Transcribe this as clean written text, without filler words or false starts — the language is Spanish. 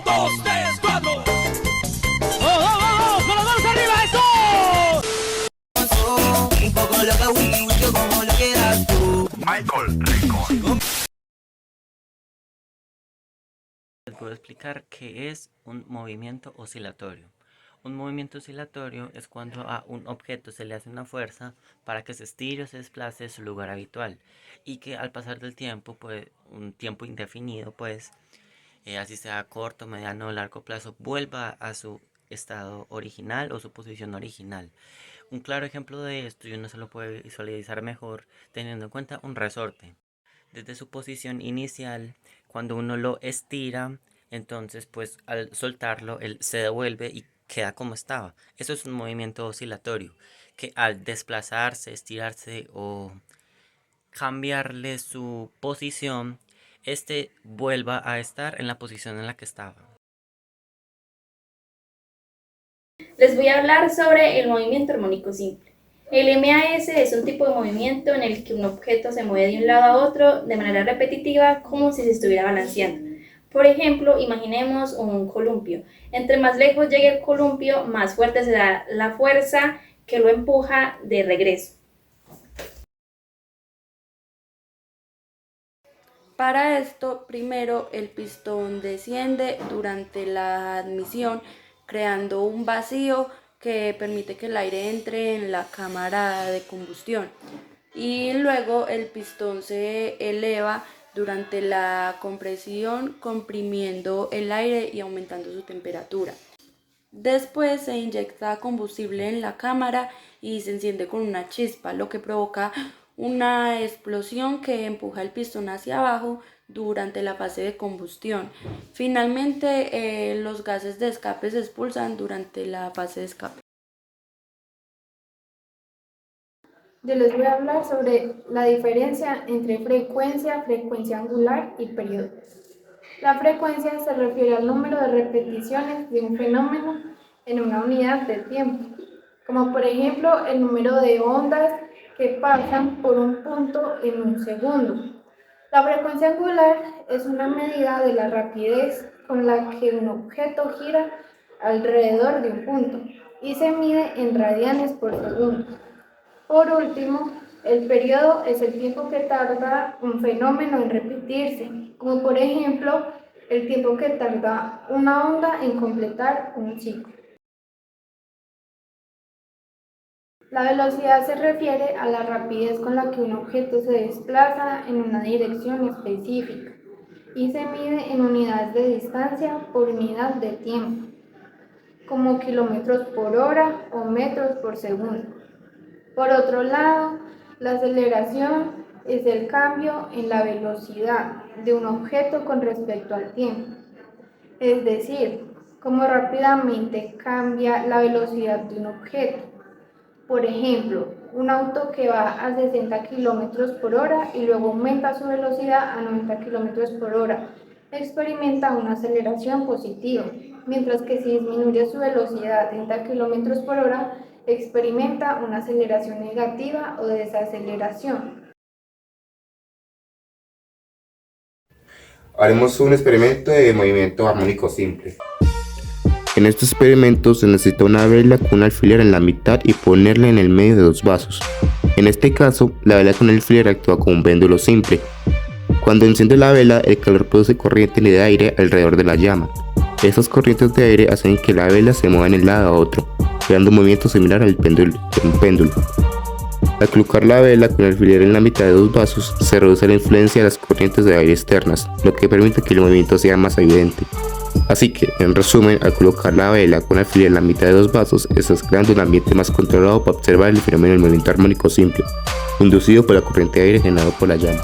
2, 3, 4. ¡Oh! ¡Con las manos arriba, eso! Un poco loca, wiki wiki, como lo quieras tú. Michael Rico. Les voy a explicar qué es un movimiento oscilatorio. Un movimiento oscilatorio es cuando a un objeto se le hace una fuerza para que se estire o se desplace de su lugar habitual y que al pasar del tiempo, pues un tiempo indefinido, pues así sea corto, mediano o largo plazo, vuelva a su estado original o su posición original. Un claro ejemplo de esto, y uno se lo puede visualizar mejor teniendo en cuenta un resorte. Desde su posición inicial, cuando uno lo estira, entonces pues al soltarlo él se devuelve y queda como estaba. Eso es un movimiento oscilatorio, que al desplazarse, estirarse o cambiarle su posición, este vuelva a estar en la posición en la que estaba. Les voy a hablar sobre el movimiento armónico simple. El MAS es un tipo de movimiento en el que un objeto se mueve de un lado a otro de manera repetitiva como si se estuviera balanceando. Por ejemplo, imaginemos un columpio. Entre más lejos llegue el columpio, más fuerte será la fuerza que lo empuja de regreso. Para esto, primero el pistón desciende durante la admisión, creando un vacío que permite que el aire entre en la cámara de combustión. Y luego el pistón se eleva durante la compresión, comprimiendo el aire y aumentando su temperatura. Después se inyecta combustible en la cámara y se enciende con una chispa, lo que provoca una explosión que empuja el pistón hacia abajo durante la fase de combustión. Finalmente, los gases de escape se expulsan durante la fase de escape. Yo les voy a hablar sobre la diferencia entre frecuencia, frecuencia angular y periodo. La frecuencia se refiere al número de repeticiones de un fenómeno en una unidad de tiempo, como por ejemplo el número de ondas que pasan por un punto en un segundo. La frecuencia angular es una medida de la rapidez con la que un objeto gira alrededor de un punto y se mide en radianes por segundo. Por último, el periodo es el tiempo que tarda un fenómeno en repetirse, como por ejemplo el tiempo que tarda una onda en completar un ciclo. La velocidad se refiere a la rapidez con la que un objeto se desplaza en una dirección específica y se mide en unidades de distancia por unidad de tiempo, como kilómetros por hora o metros por segundo. Por otro lado, la aceleración es el cambio en la velocidad de un objeto con respecto al tiempo, es decir, cómo rápidamente cambia la velocidad de un objeto. Por ejemplo, un auto que va a 60 km por hora y luego aumenta su velocidad a 90 km por hora experimenta una aceleración positiva, mientras que si disminuye su velocidad a 30 km por hora experimenta una aceleración negativa o desaceleración. Haremos un experimento de movimiento armónico simple. En este experimento se necesita una vela con un alfiler en la mitad y ponerla en el medio de dos vasos. En este caso, la vela con el alfiler actúa como un péndulo simple. Cuando enciende la vela, el calor produce corrientes de aire alrededor de la llama. Esas corrientes de aire hacen que la vela se mueva de un lado a otro, creando un movimiento similar al péndulo. Al colocar la vela con el alfiler en la mitad de dos vasos, se reduce la influencia de las corrientes de aire externas, lo que permite que el movimiento sea más evidente. Así que, en resumen, al colocar la vela con el alfiler en la mitad de dos vasos, estás creando un ambiente más controlado para observar el fenómeno del movimiento armónico simple, inducido por la corriente de aire generado por la llama.